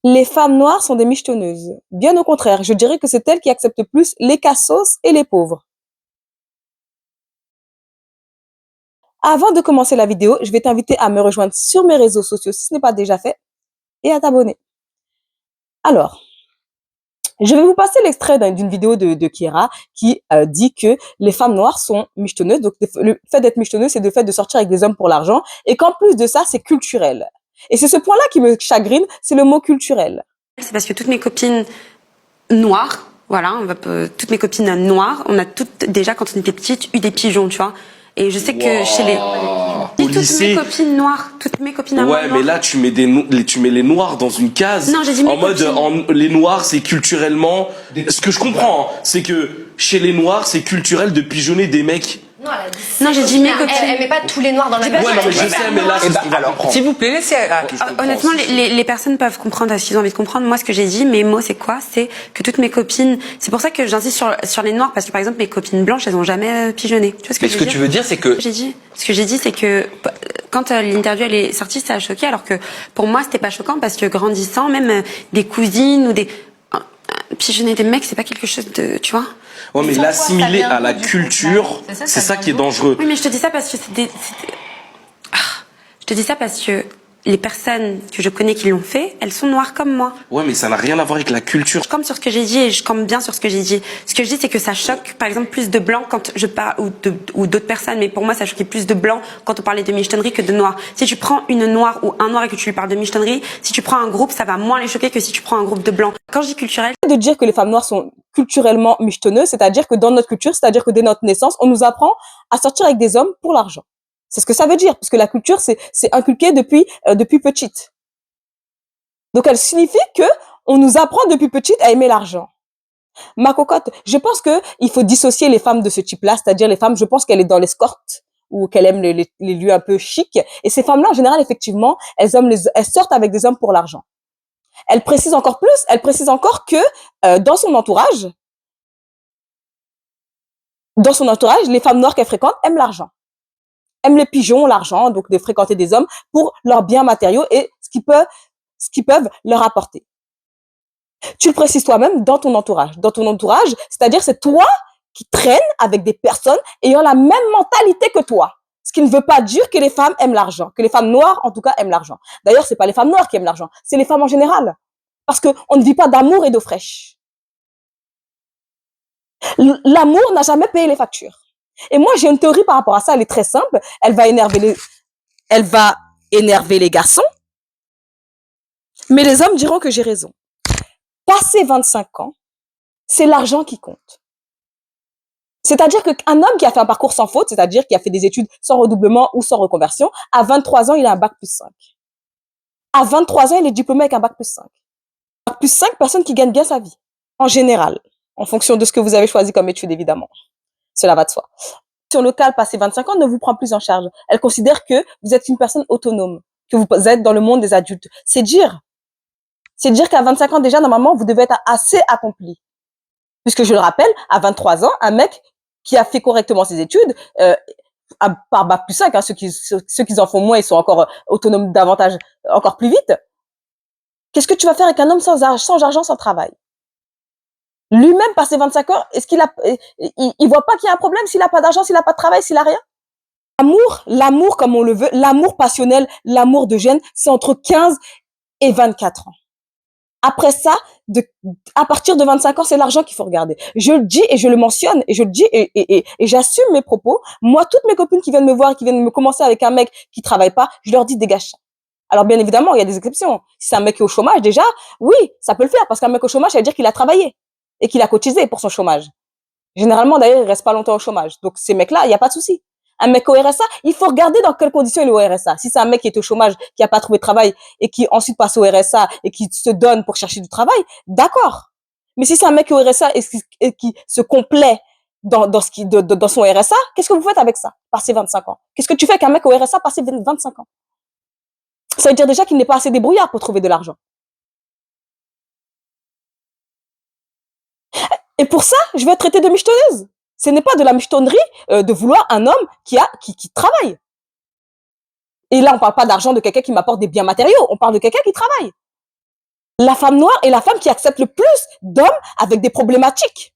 Les femmes noires sont des michetonneuses. Bien au contraire, je dirais que c'est elles qui acceptent plus les cassos et les pauvres. Avant de commencer la vidéo, je vais t'inviter à me rejoindre sur mes réseaux sociaux si ce n'est pas déjà fait et à t'abonner. Alors, je vais vous passer l'extrait d'une vidéo de Kiera qui dit que les femmes noires sont michetonneuses. Donc, le fait d'être michetonneuse, c'est le fait de sortir avec des hommes pour l'argent et qu'en plus de ça, c'est culturel. Et c'est ce point-là qui me chagrine, c'est le mot culturel. C'est parce que toutes mes copines noires, voilà, toutes mes copines noires, on a toutes déjà quand on était petites eu des pigeons, tu vois. Et je sais que chez les Au lycée, mes copines noires, toutes mes copines à moi ouais, noires. mais là tu mets tu mets les noirs dans une case. Non, j'ai dit mes en mode les noirs c'est culturellement. Ce que je comprends, hein, c'est que chez les noirs c'est culturel de pigeonner des mecs. Non, elle a dit Non, j'ai dit mes copines. Elle met pas tous les noirs dans la Ouais, non mais je sais, mais là c'est ce qu'on va comprendre. S'il vous plaît, laissez. Honnêtement, les personnes peuvent comprendre ce qu'ils ont envie de comprendre. Moi, ce que j'ai dit, mes mots, c'est quoi? C'est que toutes mes copines. C'est pour ça que j'insiste sur les noirs, parce que par exemple, mes copines blanches, elles ont jamais pigeonné. Tu vois ce que Mais ce que tu veux dire, c'est que. Ce que j'ai dit, c'est que quand l'interview elle est sortie, ça a choqué, alors que pour moi, c'était pas choquant parce que grandissant, même des cousines ou des pigeonner des mecs, c'est pas quelque chose de, tu vois. Ouais, mais l'assimiler à la culture, c'est ça qui est dangereux. Oui, mais je te dis ça parce que je te dis ça parce que les personnes que je connais qui l'ont fait, elles sont noires comme moi. Ouais, mais ça n'a rien à voir avec la culture. Je campe sur ce que j'ai dit et je campe bien sur ce que j'ai dit. Ce que je dis, c'est que ça choque, par exemple, plus de blancs quand je parle, ou d'autres personnes, mais pour moi, ça choquait plus de blancs quand on parlait de michetonnerie que de noirs. Si tu prends une noire ou un noir et que tu lui parles de michetonnerie, si tu prends un groupe, ça va moins les choquer que si tu prends un groupe de blancs. Quand je dis culturel, de dire que les femmes noires sont culturellement michetonneuses, c'est-à-dire que dans notre culture, c'est-à-dire que dès notre naissance, on nous apprend à sortir avec des hommes pour l'argent. C'est ce que ça veut dire, parce que la culture, c'est inculqué depuis petite. Donc, elle signifie que on nous apprend depuis petite à aimer l'argent. Ma cocotte, je pense que il faut dissocier les femmes de ce type-là, c'est-à-dire les femmes, je pense qu'elle est dans l'escorte ou qu'elle aime les lieux un peu chics. Et ces femmes-là, en général, effectivement, elles sortent avec des hommes pour l'argent. Elle précise encore que dans son entourage, les femmes noires qu'elle fréquente aiment l'argent, aiment les pigeons, l'argent, donc de fréquenter des hommes pour leurs biens matériaux et ce qu'ils peuvent leur apporter. Tu le précises toi-même dans ton entourage. Dans ton entourage, c'est-à-dire c'est toi qui traînes avec des personnes ayant la même mentalité que toi. Ce qui ne veut pas dire que les femmes aiment l'argent, que les femmes noires, en tout cas, aiment l'argent. D'ailleurs, c'est pas les femmes noires qui aiment l'argent, c'est les femmes en général. Parce qu'on ne vit pas d'amour et d'eau fraîche. L'amour n'a jamais payé les factures. Et moi, j'ai une théorie par rapport à ça, elle est très simple. Elle va énerver les garçons, mais les hommes diront que j'ai raison. Passé 25 ans, c'est l'argent qui compte. C'est-à-dire qu'un homme qui a fait un parcours sans faute, c'est-à-dire qui a fait des études sans redoublement ou sans reconversion, à 23 ans, il a un bac plus 5. À 23 ans, il est diplômé avec un bac plus 5. Bac plus 5, personne qui gagne bien sa vie, en général, en fonction de ce que vous avez choisi comme étude, évidemment. Cela va de soi. Sur le cas, passé 25 ans, ne vous prend plus en charge. Elle considère que vous êtes une personne autonome, que vous êtes dans le monde des adultes. C'est dire qu'à 25 ans, déjà, normalement, vous devez être assez accompli. Puisque je le rappelle, à 23 ans, un mec qui a fait correctement ses études, par bac plus 5, hein, ceux qui en font moins, ils sont encore autonomes davantage, encore plus vite. Qu'est-ce que tu vas faire avec un homme sans argent, sans travail? Lui-même, passé 25 ans, est-ce il voit pas qu'il y a un problème s'il a pas d'argent, s'il a pas de travail, s'il a rien? L'amour comme on le veut, l'amour passionnel, l'amour de gêne, c'est entre 15 et 24 ans. Après ça, à partir de 25 ans, c'est l'argent qu'il faut regarder. Je le dis et je le mentionne et je le dis et j'assume mes propos. Moi, toutes mes copines qui viennent me voir et qui viennent me commencer avec un mec qui travaille pas, je leur dis dégage ça. Alors bien évidemment, il y a des exceptions. Si c'est un mec qui est au chômage, déjà, oui, ça peut le faire parce qu'un mec au chômage, ça veut dire qu'il a travaillé et qu'il a cotisé pour son chômage. Généralement, d'ailleurs, il reste pas longtemps au chômage. Donc ces mecs-là, il y a pas de souci. Un mec au RSA, il faut regarder dans quelles conditions il est au RSA. Si c'est un mec qui est au chômage, qui a pas trouvé de travail et qui ensuite passe au RSA et qui se donne pour chercher du travail, d'accord. Mais si c'est un mec au RSA et qui se complaît dans son RSA, qu'est-ce que vous faites avec ça, passé 25 ans? Qu'est-ce que tu fais avec un mec au RSA passé 25 ans? Ça veut dire déjà qu'il n'est pas assez débrouillard pour trouver de l'argent. Et pour ça, je vais être traitée de michetonneuse. Ce n'est pas de la michetonnerie de vouloir un homme qui travaille. Et là, on parle pas d'argent de quelqu'un qui m'apporte des biens matériaux, on parle de quelqu'un qui travaille. La femme noire est la femme qui accepte le plus d'hommes avec des problématiques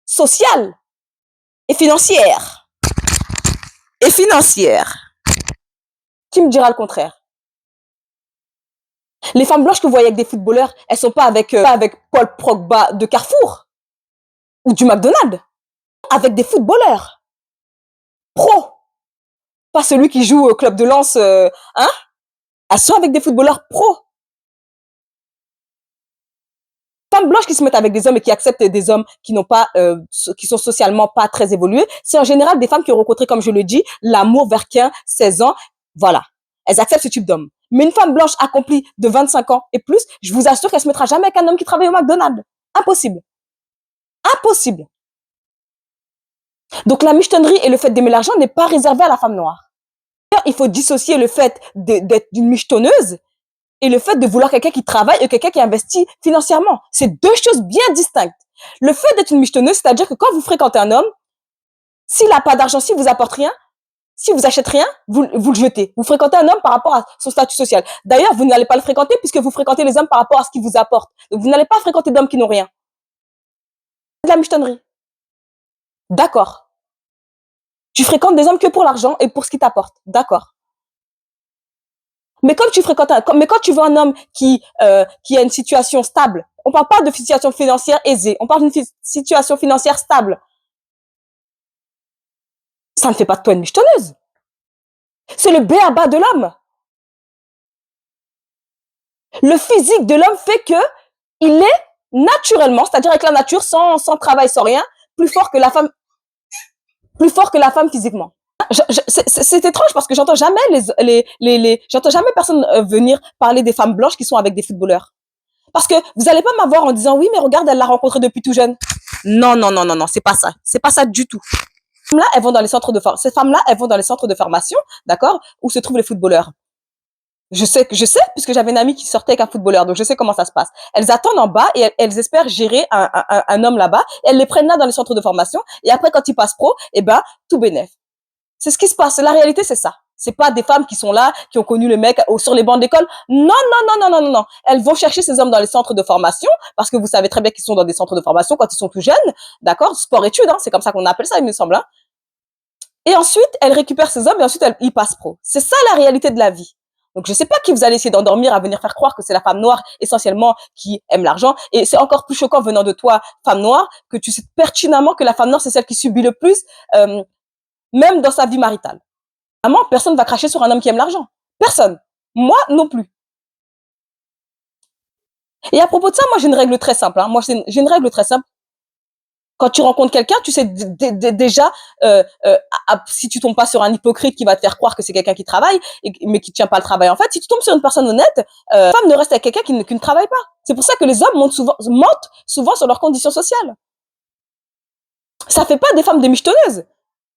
sociales et financières. Et financières. Qui me dira le contraire? Les femmes blanches que vous voyez avec des footballeurs, elles sont pas avec Paul Pogba de Carrefour ou du McDonald's. Avec des footballeurs pro. Pas celui qui joue au club de Lens, hein? Elles sont avec des footballeurs pro. Femmes blanches qui se mettent avec des hommes et qui acceptent des hommes qui n'ont pas, qui sont socialement pas très évolués, c'est en général des femmes qui ont rencontré, comme je le dis, l'amour vers 15, 16 ans. Voilà. Elles acceptent ce type d'homme. Mais une femme blanche accomplie de 25 ans et plus, je vous assure qu'elle se mettra jamais avec un homme qui travaille au McDonald's. Impossible. Impossible. Donc la michetonnerie et le fait d'aimer l'argent n'est pas réservé à la femme noire. Il faut dissocier le fait d'être une michetonneuse et le fait de vouloir quelqu'un qui travaille et quelqu'un qui investit financièrement. C'est deux choses bien distinctes. Le fait d'être une michetonneuse, c'est-à-dire que quand vous fréquentez un homme, s'il n'a pas d'argent, s'il vous apporte rien, si vous achetez rien, vous le jetez. Vous fréquentez un homme par rapport à son statut social. D'ailleurs, vous n'allez pas le fréquenter puisque vous fréquentez les hommes par rapport à ce qu'ils vous apportent. Donc, vous n'allez pas fréquenter d'hommes qui n'ont rien. C'est de la michetonnerie. D'accord. Tu fréquentes des hommes que pour l'argent et pour ce qu'ils t'apportent. D'accord. Mais comme mais quand tu veux un homme qui a une situation stable, on parle pas de situation financière aisée, on parle d'une situation financière stable. Ça ne fait pas de toi une michetonneuse. C'est le b.a.-ba de l'homme. Le physique de l'homme fait que il est naturellement, c'est-à-dire avec la nature, sans travail, sans rien, plus fort que la femme physiquement. C'est étrange parce que j'entends jamais j'entends jamais personne venir parler des femmes blanches qui sont avec des footballeurs. Parce que vous allez pas m'avoir en disant oui, mais regarde, elle l'a rencontré depuis tout jeune. Non, non, non, non, non, c'est pas ça. C'est pas ça du tout. Ces femmes-là, elles vont dans les centres de formation, d'accord, où se trouvent les footballeurs. Je sais, puisque j'avais une amie qui sortait avec un footballeur, donc je sais comment ça se passe. Elles attendent en bas et elles espèrent gérer un homme là-bas. Elles les prennent là dans les centres de formation et après, quand ils passent pro, tout bénef. C'est ce qui se passe. La réalité, c'est ça. C'est pas des femmes qui sont là, qui ont connu le mec sur les bancs d'école. Non, non, non, non, non, non, non. Elles vont chercher ces hommes dans les centres de formation parce que vous savez très bien qu'ils sont dans des centres de formation quand ils sont tout jeunes. D'accord? Sport-études, hein. C'est comme ça qu'on appelle ça, il me semble, hein. Et ensuite, elles récupèrent ces hommes et ensuite, ils passent pro. C'est ça la réalité de la vie. Donc, je sais pas qui vous allez essayer d'endormir à venir faire croire que c'est la femme noire essentiellement qui aime l'argent. Et c'est encore plus choquant venant de toi, femme noire, que tu sais pertinemment que la femme noire, c'est celle qui subit le plus, même dans sa vie maritale. Vraiment, personne va cracher sur un homme qui aime l'argent. Personne. Moi non plus. Et à propos de ça, moi, j'ai une règle très simple, hein. Moi, j'ai une règle très simple. Quand tu rencontres quelqu'un, tu sais déjà, si tu tombes pas sur un hypocrite qui va te faire croire que c'est quelqu'un qui travaille, mais qui tient pas le travail. En fait, si tu tombes sur une personne honnête, une femme ne reste avec quelqu'un qui ne travaille pas. C'est pour ça que les hommes mentent souvent sur leurs conditions sociales. Ça fait pas des femmes des michetonneuses.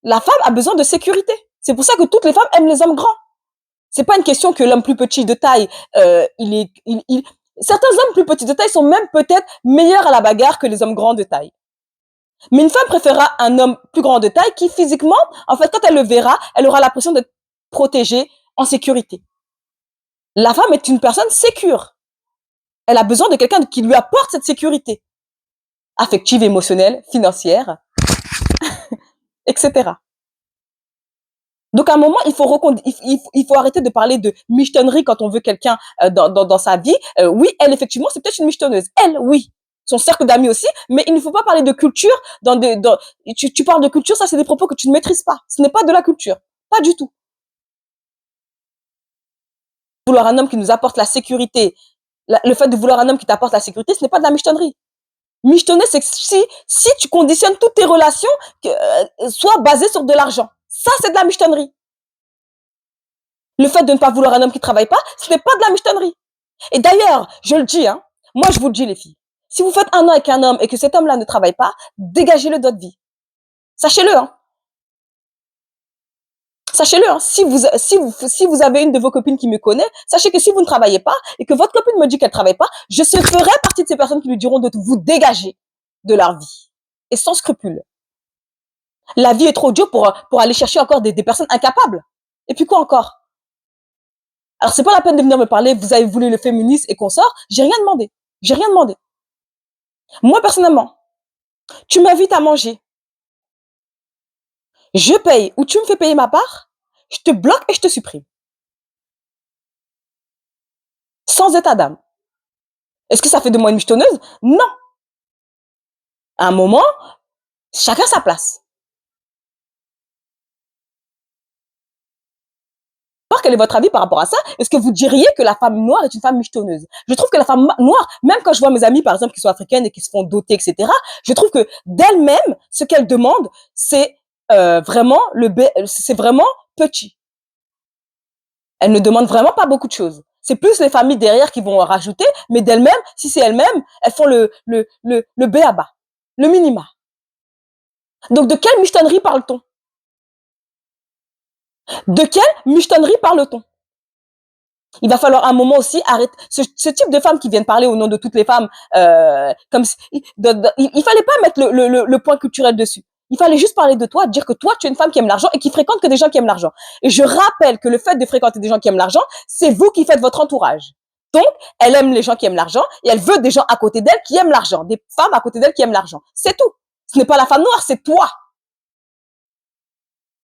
La femme a besoin de sécurité. C'est pour ça que toutes les femmes aiment les hommes grands. C'est pas une question que l'homme plus petit de taille, certains hommes plus petits de taille sont même peut-être meilleurs à la bagarre que les hommes grands de taille. Mais une femme préférera un homme plus grand de taille qui, physiquement, en fait, quand elle le verra, elle aura l'impression d'être protégée, en sécurité. La femme est une personne sécure. Elle a besoin de quelqu'un qui lui apporte cette sécurité. Affective, émotionnelle, financière, etc. Donc, à un moment, il faut arrêter de parler de michetonnerie quand on veut quelqu'un dans sa vie. Oui, elle, effectivement, c'est peut-être une michetonneuse. Elle, oui. Son cercle d'amis aussi, mais il ne faut pas parler de culture tu parles de culture, ça c'est des propos que tu ne maîtrises pas. Ce n'est pas de la culture. Pas du tout. Vouloir un homme qui nous apporte la sécurité, le fait de vouloir un homme qui t'apporte la sécurité, ce n'est pas de la michetonnerie. Michetonner, c'est que si tu conditionnes toutes tes relations soient basées sur de l'argent. Ça, c'est de la michetonnerie. Le fait de ne pas vouloir un homme qui travaille pas, ce n'est pas de la michetonnerie. Et d'ailleurs, je le dis, hein, moi je vous le dis les filles, si vous faites un an avec un homme et que cet homme-là ne travaille pas, dégagez-le de votre vie. Sachez-le, hein. Sachez-le, hein. Si vous avez une de vos copines qui me connaît, sachez que si vous ne travaillez pas et que votre copine me dit qu'elle travaille pas, je ferai partie de ces personnes qui lui diront de vous dégager de leur vie. Et sans scrupule. La vie est trop dure pour aller chercher encore des personnes incapables. Et puis quoi encore? Alors c'est pas la peine de venir me parler, vous avez voulu le féminisme et qu'on sort, j'ai rien demandé. J'ai rien demandé. Moi, personnellement, tu m'invites à manger, je paye ou tu me fais payer ma part, je te bloque et je te supprime. Sans état d'âme. Est-ce que ça fait de moi une michetonneuse? Non. À un moment, chacun sa place. Quel est votre avis par rapport à ça? Est-ce que vous diriez que la femme noire est une femme michetonneuse? Je trouve que la femme noire, même quand je vois mes amis, par exemple, qui sont africaines et qui se font doter, etc., je trouve que d'elles-mêmes, ce qu'elles demandent, c'est vraiment c'est vraiment petit. Elles ne demandent vraiment pas beaucoup de choses. C'est plus les familles derrière qui vont rajouter, mais d'elles-mêmes, si c'est elles-mêmes, elles font le B à bas, le minima. Donc, de quelle michetonnerie parle-t-on? De quelle michetonnerie parle-t-on? Il va falloir un moment aussi arrêter ce type de femmes qui viennent parler au nom de toutes les femmes, comme si, il fallait pas mettre le point culturel dessus. Il fallait juste parler de toi, dire que toi, tu es une femme qui aime l'argent et qui fréquente que des gens qui aiment l'argent. Et je rappelle que le fait de fréquenter des gens qui aiment l'argent, c'est vous qui faites votre entourage. Donc, elle aime les gens qui aiment l'argent et elle veut des gens à côté d'elle qui aiment l'argent, des femmes à côté d'elle qui aiment l'argent. C'est tout. Ce n'est pas la femme noire, c'est toi.